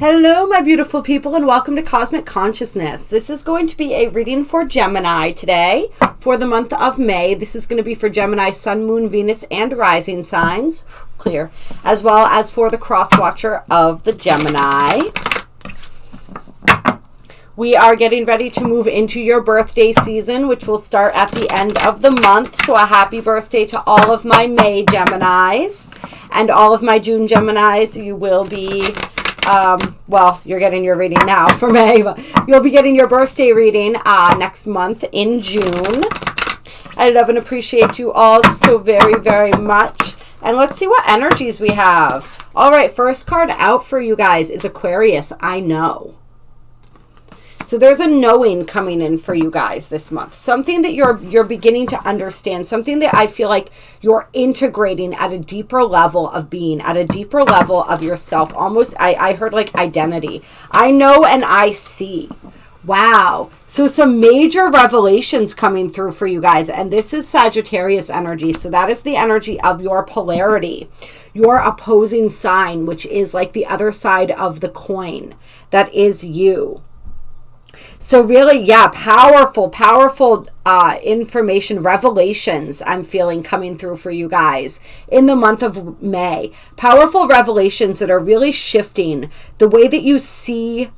Hello, my beautiful people, and welcome to Cosmic Consciousness. This is going to be a reading for Gemini today for the month of May. This is going to be for Gemini, Sun, Moon, Venus, and Rising signs, clear, as well as for the cross-watcher of the Gemini. We are getting ready to move into your birthday season, which will start at the end of the month. So a happy birthday to all of my May Geminis and all of my June Geminis. You will be... well, you're getting your reading now for May, but you'll be getting your birthday reading next month in June. I love and appreciate you all so very, very much. And let's see what energies we have. All right, first card out for you guys is Aquarius. I know. So there's a knowing coming in for you guys this month. Something that you're beginning to understand. Something that I feel like you're integrating at a deeper level of being, at a deeper level of yourself. Almost, I heard like identity. I know and I see. Wow. So some major revelations coming through for you guys. And this is Sagittarius energy. So that is the energy of your polarity. Your opposing sign, which is like the other side of the coin. That is you. So really, yeah, powerful information, revelations I'm feeling coming through for you guys in the month of May. Powerful revelations that are really shifting the way that you see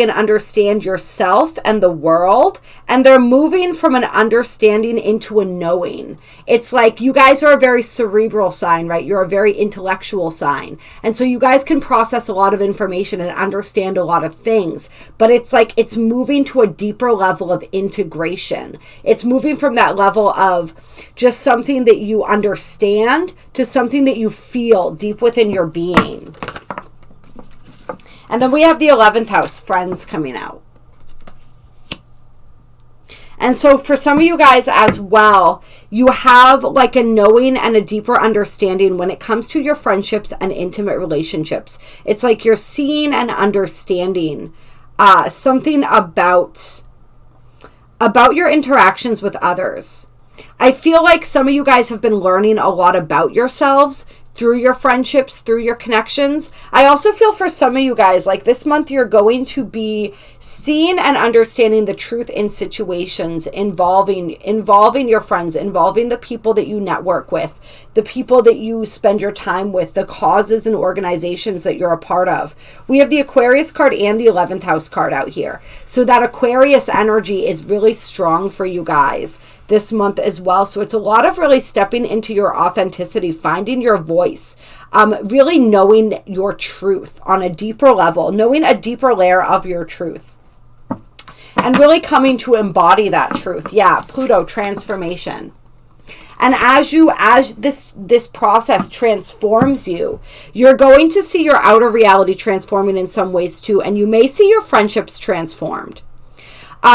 and understand yourself and the world, and they're moving from an understanding into a knowing. It's like you guys are a very cerebral sign, right? You're a very intellectual sign. And so you guys can process a lot of information and understand a lot of things, but it's like it's moving to a deeper level of integration. It's moving from that level of just something that you understand to something that you feel deep within your being. And then we have the 11th house, friends, coming out. And so for some of you guys as well, you have like a knowing and a deeper understanding when it comes to your friendships and intimate relationships. It's like you're seeing and understanding something about your interactions with others. I feel like some of you guys have been learning a lot about yourselves through your friendships, through your connections. I also feel for some of you guys, like this month, you're going to be seeing and understanding the truth in situations involving your friends, involving the people that you network with, the people that you spend your time with, the causes and organizations that you're a part of. We have the Aquarius card and the 11th house card out here. So that Aquarius energy is really strong for you guys this month as well. So it's a lot of really stepping into your authenticity, finding your voice, really knowing your truth on a deeper level, knowing a deeper layer of your truth, and really coming to embody that truth. Yeah, Pluto, transformation. And as this process transforms you, you're going to see your outer reality transforming in some ways too, and you may see your friendships transformed.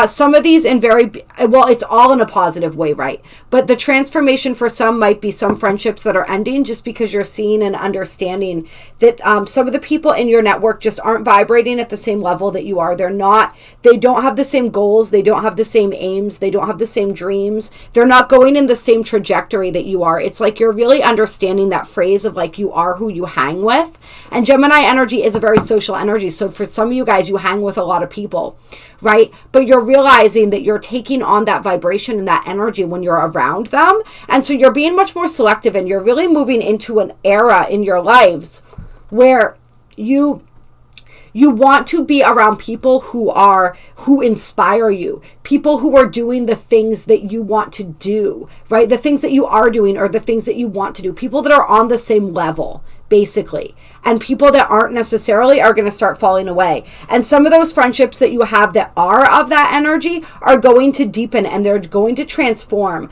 Some of these it's all in a positive way, right? But the transformation for some might be some friendships that are ending just because you're seeing and understanding that some of the people in your network just aren't vibrating at the same level that you are. They don't have the same goals. They don't have the same aims. They don't have the same dreams. They're not going in the same trajectory that you are. It's like you're really understanding that phrase of like you are who you hang with. And Gemini energy is a very social energy. So for some of you guys, you hang with a lot of people, right? But you're realizing that you're taking on that vibration and that energy when you're around them. And so you're being much more selective, and you're really moving into an era in your lives where you want to be around people who inspire you, people who are doing the things that you want to do, right? The things that you are doing or the things that you want to do, people that are on the same level, basically. And people that aren't necessarily are going to start falling away. And some of those friendships that you have that are of that energy are going to deepen, and they're going to transform.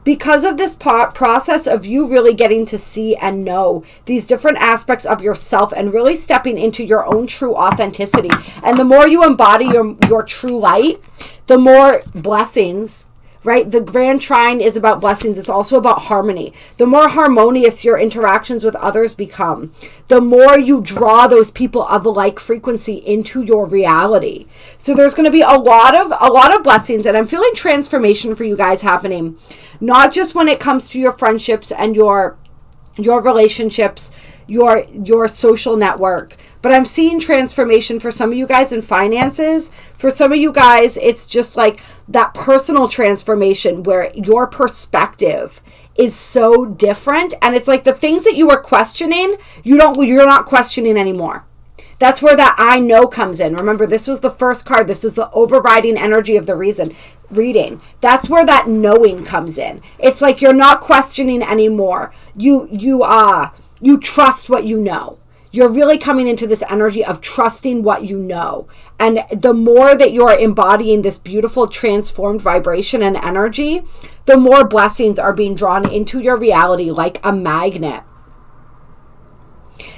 Because of this process of you really getting to see and know these different aspects of yourself and really stepping into your own true authenticity. And the more you embody your true light, the more blessings, right? The Grand Trine is about blessings. It's also about harmony. The more harmonious your interactions with others become, the more you draw those people of a like frequency into your reality. So there's going to be a lot of blessings, and I'm feeling transformation for you guys happening, not just when it comes to your friendships and your relationships, your social network. But I'm seeing transformation for some of you guys in finances. For some of you guys, it's just like that personal transformation where your perspective is so different. And it's like the things that you were questioning, you're not questioning anymore. That's where that I know comes in. Remember, this was the first card. This is the overriding energy of the reading. That's where that knowing comes in. It's like you're not questioning anymore. You trust what you know. You're really coming into this energy of trusting what you know. And the more that you're embodying this beautiful transformed vibration and energy, the more blessings are being drawn into your reality like a magnet.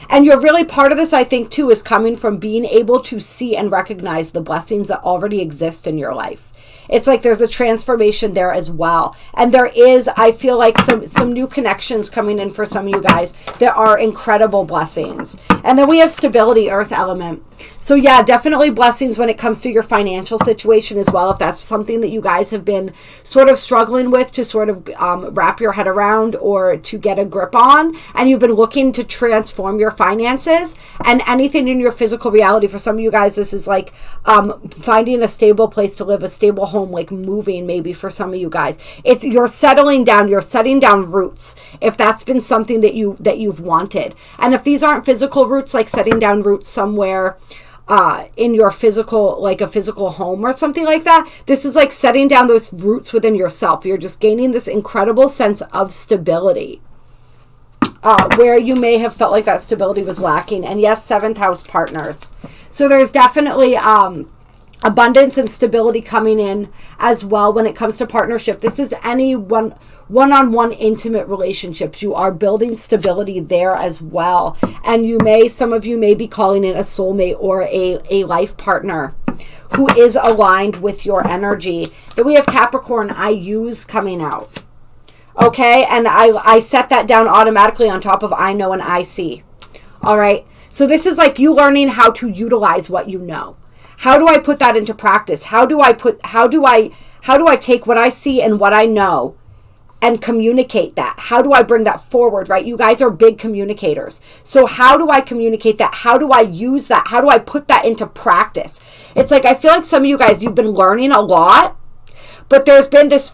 And you're really part of this, I think, too, is coming from being able to see and recognize the blessings that already exist in your life. It's like there's a transformation there as well. And there is, I feel like, some new connections coming in for some of you guys. There are incredible blessings. And then we have stability, earth element. So yeah, definitely blessings when it comes to your financial situation as well. If that's something that you guys have been sort of struggling with to sort of wrap your head around or to get a grip on, and you've been looking to transform your finances and anything in your physical reality. For some of you guys, this is like finding a stable place to live, a stable home, like moving maybe for some of you guys. It's you're settling down, you're setting down roots if that's been something that you've wanted. And if these aren't physical roots, like setting down roots somewhere in your physical, like a physical home or something like that, this is like setting down those roots within yourself. You're just gaining this incredible sense of stability where you may have felt like that stability was lacking. And yes, 7th house partners. So there's definitely abundance and stability coming in as well when it comes to partnership. This is any one-on-one intimate relationships. You are building stability there as well. And some of you may be calling in a soulmate or a life partner who is aligned with your energy. Then we have Capricorn, I use coming out. Okay, and I set that down automatically on top of I know and I see. All right, so this is like you learning how to utilize what you know. How do I put that into practice? How do I take what I see and what I know and communicate that? How do I bring that forward, right? You guys are big communicators. So how do I communicate that? How do I use that? How do I put that into practice? It's like, I feel like some of you guys, you've been learning a lot, but there's been this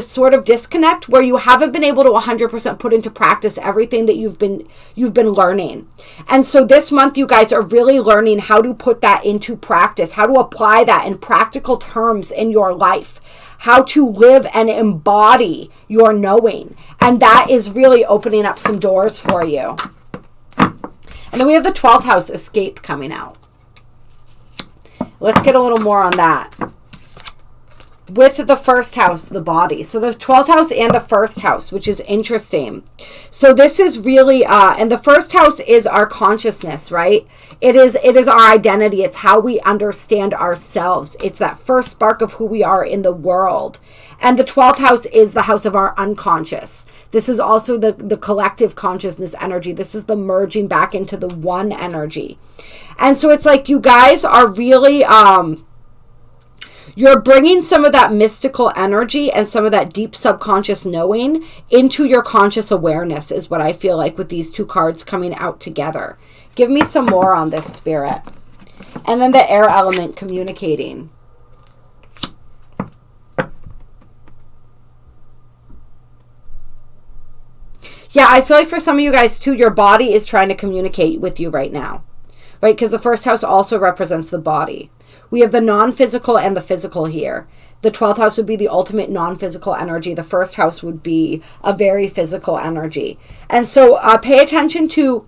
sort of disconnect where you haven't been able to 100% put into practice everything that you've been learning. And so this month, you guys are really learning how to put that into practice, how to apply that in practical terms in your life, how to live and embody your knowing. And that is really opening up some doors for you. And then we have the 12th house, escape, coming out. Let's get a little more on that. With the 1st house, the body. So the 12th house and the 1st house, which is interesting. So this is really, and the 1st house is our consciousness, right? It is our identity. It's how we understand ourselves. It's that first spark of who we are in the world. And the 12th house is the house of our unconscious. This is also the collective consciousness energy. This is the merging back into the one energy. And so it's like you guys are really, you're bringing some of that mystical energy and some of that deep subconscious knowing into your conscious awareness is what I feel like with these two cards coming out together. Give me some more on this, Spirit. And then the air element, communicating. Yeah, I feel like for some of you guys too, your body is trying to communicate with you right now, right? Because the 1st house also represents the body. We have the non-physical and the physical here. The 12th house would be the ultimate non-physical energy. The 1st house would be a very physical energy. And so pay attention to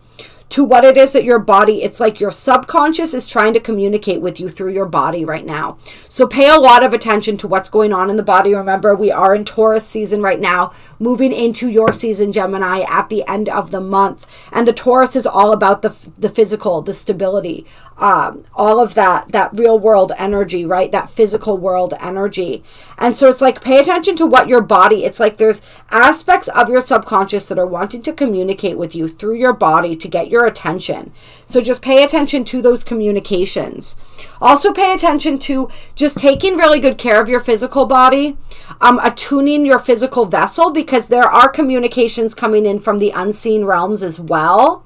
what it is that your body, it's like your subconscious is trying to communicate with you through your body right now. So pay a lot of attention to what's going on in the body. Remember, we are in Taurus season right now, moving into your season, Gemini, at the end of the month. And the Taurus is all about the physical, the stability, all of that real world energy, right? That physical world energy. And so it's like, pay attention to what your body, it's like there's aspects of your subconscious that are wanting to communicate with you through your body to get your attention. So just pay attention to those communications. Also pay attention to just taking really good care of your physical body, attuning your physical vessel, because there are communications coming in from the unseen realms as well.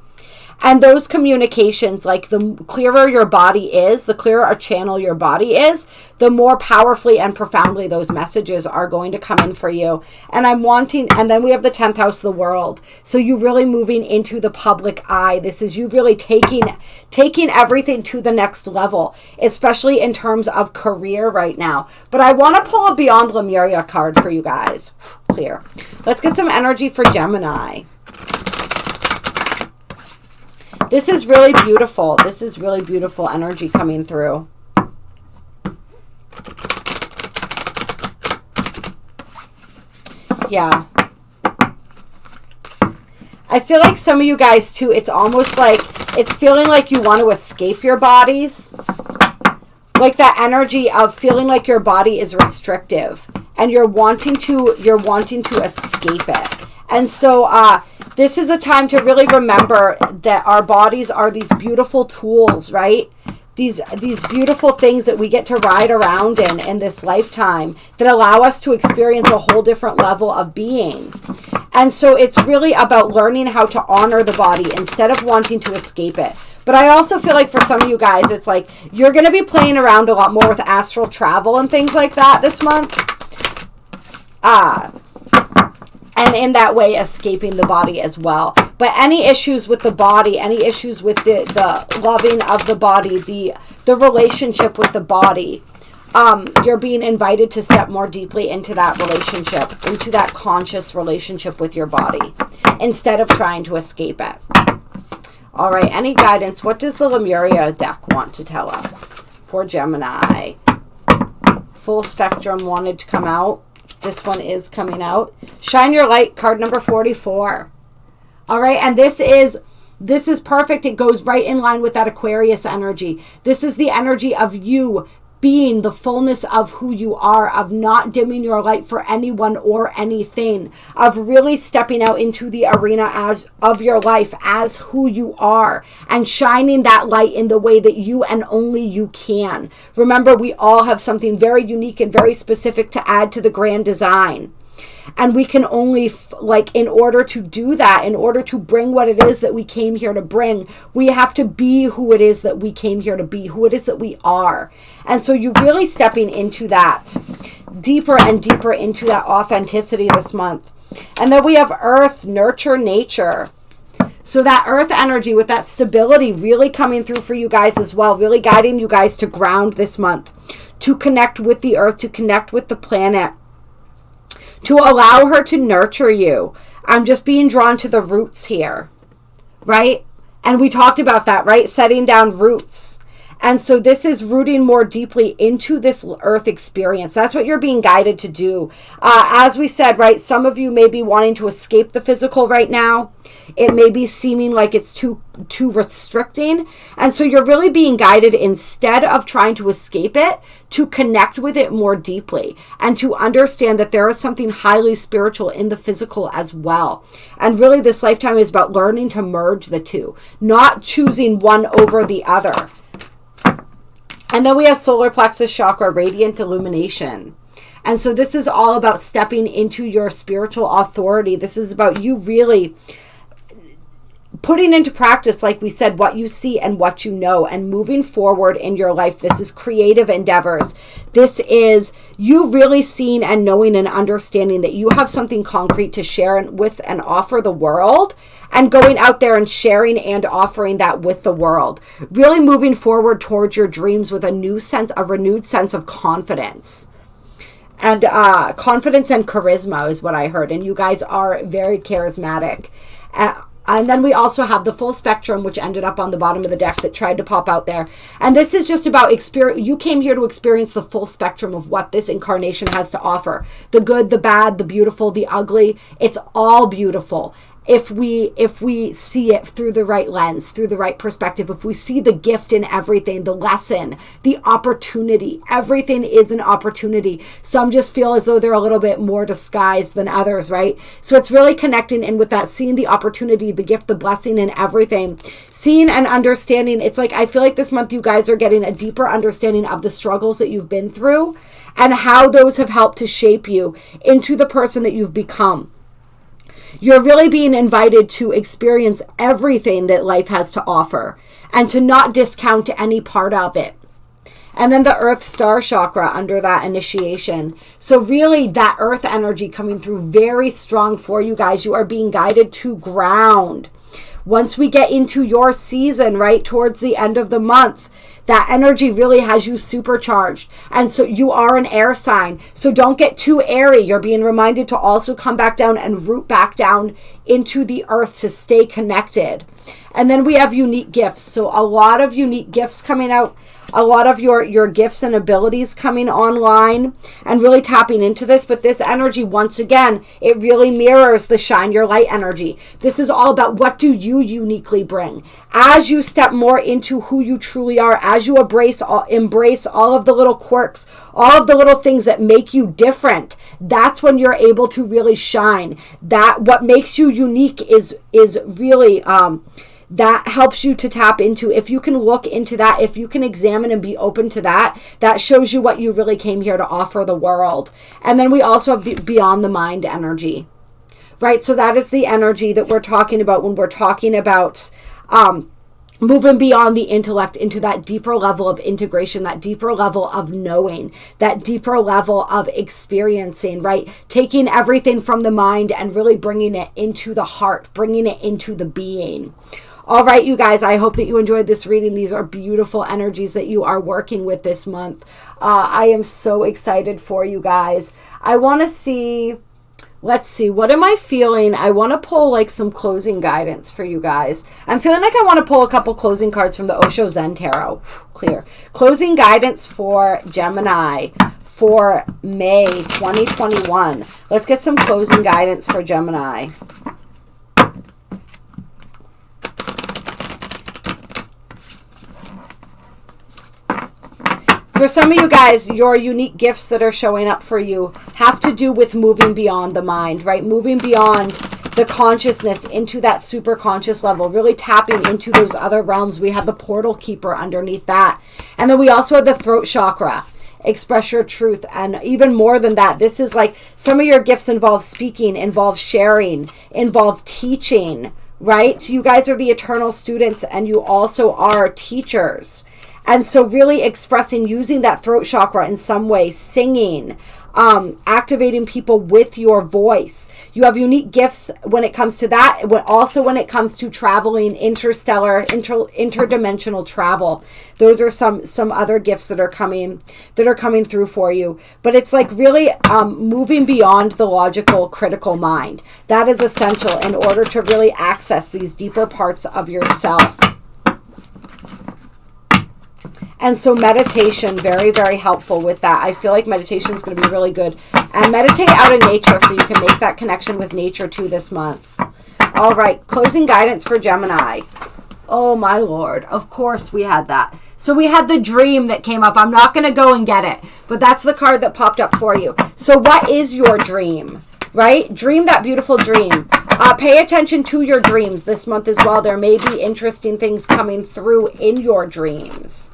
And those communications, like the clearer your body is, the clearer a channel your body is, the more powerfully and profoundly those messages are going to come in for you. And and then we have the 10th house, the world. So you really moving into the public eye. This is you really taking everything to the next level, especially in terms of career right now. But I want to pull a Beyond Lemuria card for you guys. Clear. Let's get some energy for Gemini. This is really beautiful. This is really beautiful energy coming through. Yeah. I feel like some of you guys too, it's almost like it's feeling like you want to escape your bodies. Like that energy of feeling like your body is restrictive and you're wanting to escape it. And so this is a time to really remember that our bodies are these beautiful tools, right? These beautiful things that we get to ride around in this lifetime that allow us to experience a whole different level of being. And so it's really about learning how to honor the body instead of wanting to escape it. But I also feel like for some of you guys, it's like you're going to be playing around a lot more with astral travel and things like that this month. And in that way, escaping the body as well. But any issues with the body, any issues with the loving of the body, the relationship with the body, you're being invited to step more deeply into that relationship, into that conscious relationship with your body, instead of trying to escape it. All right, any guidance? What does the Lemuria deck want to tell us for Gemini? Full spectrum wanted to come out. This one is coming out. Shine your light, card number 44. All right, and this is perfect. It goes right in line with that Aquarius energy. This is the energy of you being the fullness of who you are, of not dimming your light for anyone or anything, of really stepping out into the arena of your life as who you are and shining that light in the way that you and only you can. Remember, we all have something very unique and very specific to add to the grand design. And we can only, in order to do that, in order to bring what it is that we came here to bring, we have to be who it is that we came here to be, who it is that we are. And so you're really stepping into that, deeper and deeper into that authenticity this month. And then we have Earth, nurture, nature. So that Earth energy with that stability really coming through for you guys as well, really guiding you guys to ground this month, to connect with the Earth, to connect with the planet, to allow her to nurture you. I'm just being drawn to the roots here, right? And we talked about that, right? Setting down roots. And so this is rooting more deeply into this earth experience. That's what you're being guided to do. As we said, right, some of you may be wanting to escape the physical right now. It may be seeming like it's too restricting. And so you're really being guided, instead of trying to escape it, to connect with it more deeply and to understand that there is something highly spiritual in the physical as well. And really this lifetime is about learning to merge the two, not choosing one over the other. And then we have solar plexus chakra, radiant illumination. And so this is all about stepping into your spiritual authority. This is about you really putting into practice, like we said, what you see and what you know, and moving forward in your life. This is creative endeavors. This is you really seeing and knowing and understanding that you have something concrete to share with and offer the world, and going out there and sharing and offering that with the world. Really moving forward towards your dreams with a renewed sense of confidence. And confidence and charisma is what I heard. And you guys are very charismatic. And then we also have the full spectrum, which ended up on the bottom of the deck that tried to pop out there. And this is just about experience. You came here to experience the full spectrum of what this incarnation has to offer. The good, the bad, the beautiful, the ugly. It's all beautiful. If we see it through the right lens, through the right perspective, if we see the gift in everything, the lesson, the opportunity, everything is an opportunity. Some just feel as though they're a little bit more disguised than others, right? So it's really connecting in with that, seeing the opportunity, the gift, the blessing in everything, seeing and understanding. It's like, I feel like this month you guys are getting a deeper understanding of the struggles that you've been through and how those have helped to shape you into the person that you've become. You're really being invited to experience everything that life has to offer and to not discount any part of it. And then the earth star chakra under that initiation. So really that earth energy coming through very strong for you guys. You are being guided to ground. Once we get into your season, right, towards the end of the month, that energy really has you supercharged. And so you are an air sign. So don't get too airy. You're being reminded to also come back down and root back down into the earth to stay connected. And then we have unique gifts. So a lot of unique gifts coming out. A lot of your gifts and abilities coming online and really tapping into this. But this energy, once again, it really mirrors the shine your light energy. This is all about what do you uniquely bring. As you step more into who you truly are, as you embrace all of the little quirks, all of the little things that make you different, that's when you're able to really shine. That what makes you unique is really... that helps you to tap into. If you can look into that, if you can examine and be open to that, that shows you what you really came here to offer the world. And then we also have the beyond the mind energy, right? So that is the energy that we're talking about when we're talking about moving beyond the intellect into that deeper level of integration, that deeper level of knowing, that deeper level of experiencing, right? Taking everything from the mind and really bringing it into the heart, bringing it into the being. All right, you guys, I hope that you enjoyed this reading. These are beautiful energies that you are working with this month. I am so excited for you guys. I want to see, let's see, what am I feeling? I want to pull like some closing guidance for you guys. I'm feeling like I want to pull a couple closing cards from the Osho Zen Tarot. Clear. Closing guidance for Gemini for May 2021. Let's get some closing guidance for Gemini. For some of you guys, your unique gifts that are showing up for you have to do with moving beyond the mind, right? Moving beyond the consciousness into that super conscious level, really tapping into those other realms. We have the portal keeper underneath that. And then we also have the throat chakra. Express your truth. And even more than that, this is like some of your gifts involve speaking, involve sharing, involve teaching, right? So you guys are the eternal students and you also are teachers. And so really expressing, using that throat chakra in some way, singing, activating people with your voice. You have unique gifts when it comes to that, but also when it comes to traveling, interstellar, interdimensional travel. Those are some other gifts that are coming through for you. But it's like really moving beyond the logical, critical mind. That is essential in order to really access these deeper parts of yourself. And so meditation, very, very helpful with that. I feel like meditation is going to be really good. And meditate out in nature so you can make that connection with nature too this month. All right, closing guidance for Gemini. Oh, my Lord. Of course we had that. So we had the dream that came up. I'm not going to go and get it, but that's the card that popped up for you. So what is your dream, right? Dream that beautiful dream. Pay attention to your dreams this month as well. There may be interesting things coming through in your dreams.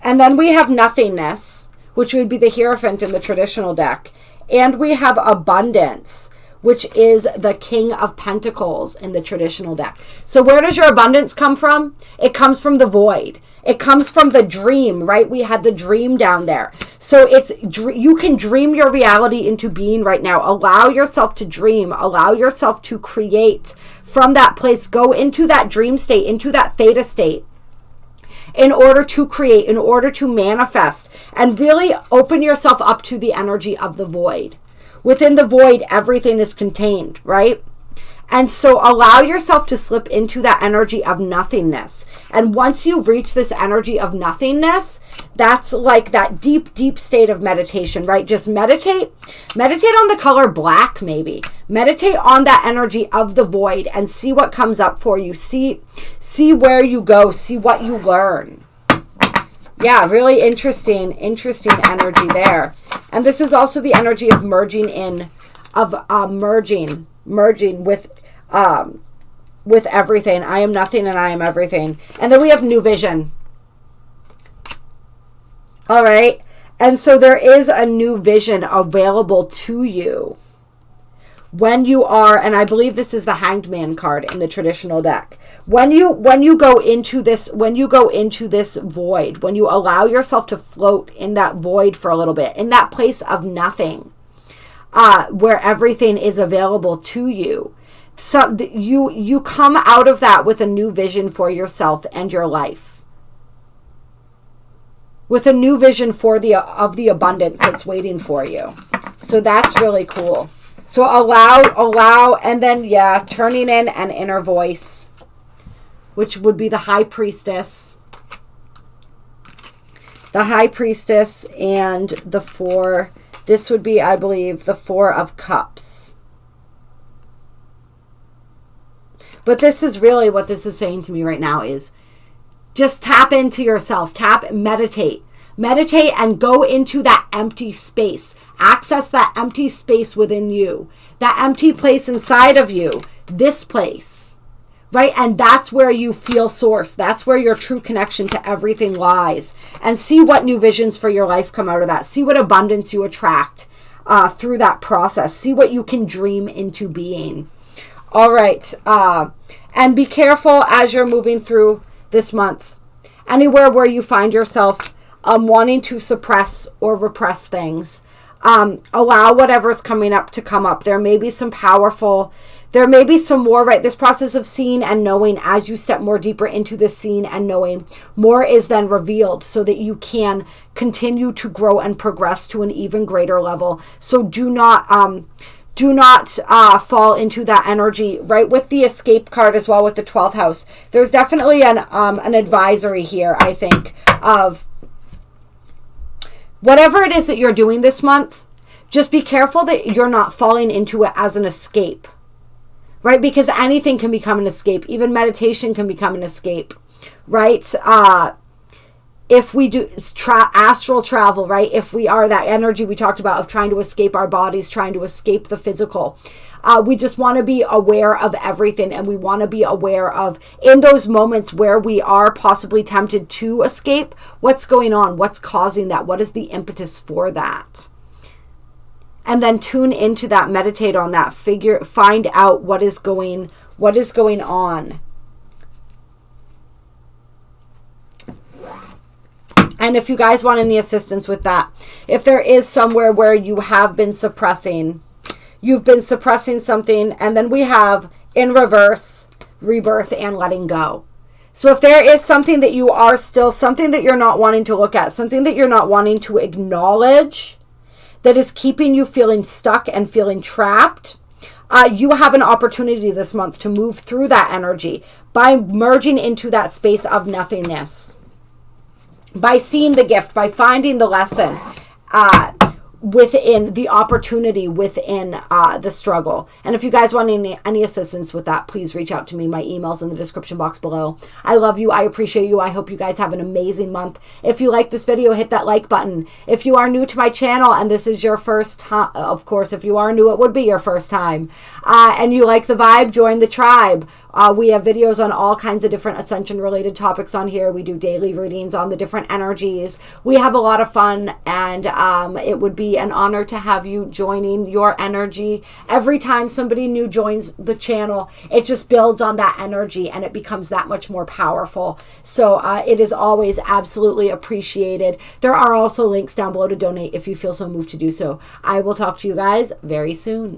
And then we have nothingness, which would be the Hierophant in the traditional deck. And we have abundance, which is the King of Pentacles in the traditional deck. So where does your abundance come from? It comes from the void. It comes from the dream, right? We had the dream down there. So you can dream your reality into being right now. Allow yourself to dream. Allow yourself to create from that place. Go into that dream state, into that theta state, in order to create, in order to manifest, and really open yourself up to the energy of the void. Within the void, everything is contained, right? And so allow yourself to slip into that energy of nothingness. And once you reach this energy of nothingness, that's like that deep, deep state of meditation, right? Just meditate. Meditate on the color black, maybe. Meditate on that energy of the void and see what comes up for you. See where you go. See what you learn. Yeah, really interesting energy there. And this is also the energy of merging with everything. I am nothing and I am everything. And then we have new vision. All right. And so there is a new vision available to you when you are, and I believe this is the Hanged Man card in the traditional deck, when you go into this void, when you allow yourself to float in that void for a little bit, in that place of nothing, where everything is available to you, so you come out of that with a new vision for yourself and your life, with a new vision of the abundance that's waiting for you. So that's really cool. So allow, and then, yeah, turning in an inner voice, which would be the High Priestess. The High Priestess and the Four. This would be, I believe, the Four of Cups. But this is really what this is saying to me right now is just tap into yourself. Meditate. Meditate and go into that empty space. Access that empty space within you. That empty place inside of you. This place. Right? And that's where you feel source. That's where your true connection to everything lies. And see what new visions for your life come out of that. See what abundance you attract through that process. See what you can dream into being. All right. And be careful as you're moving through this month. Anywhere where you find yourself wanting to suppress or repress things. Allow whatever's coming up to come up. There may be some more, right? This process of seeing and knowing, as you step more deeper into this seeing and knowing, more is then revealed so that you can continue to grow and progress to an even greater level. So do not fall into that energy, right? With the Escape card as well, with the 12th house, there's definitely an advisory here, I think, of whatever it is that you're doing this month. Just be careful that you're not falling into it as an escape, right? Because anything can become an escape. Even meditation can become an escape, right? If we do astral travel, right? If we are that energy we talked about of trying to escape our bodies, trying to escape the physical, we just want to be aware of everything. And we want to be aware of, in those moments where we are possibly tempted to escape, what's going on, what's causing that, what is the impetus for that. And then tune into that, meditate on that, find out what is going on. And if you guys want any assistance with that, if there is somewhere where you have been suppressing, you've been suppressing something, and then we have in reverse, rebirth and letting go. So if there is something that you are still, something that you're not wanting to look at, something that you're not wanting to acknowledge, that is keeping you feeling stuck and feeling trapped, you have an opportunity this month to move through that energy by merging into that space of nothingness. By seeing the gift, by finding the lesson within the opportunity, within the struggle. And if you guys want any assistance with that, please reach out to me. My email's in the description box below. I love you. I appreciate you. I hope you guys have an amazing month. If you like this video, hit that like button. If you are new to my channel and this is your first time, of course, if you are new, it would be your first time, and you like the vibe, join the tribe. We have videos on all kinds of different ascension-related topics on here. We do daily readings on the different energies. We have a lot of fun, and it would be an honor to have you joining your energy. Every time somebody new joins the channel, it just builds on that energy, and it becomes that much more powerful. So it is always absolutely appreciated. There are also links down below to donate if you feel so moved to do so. I will talk to you guys very soon.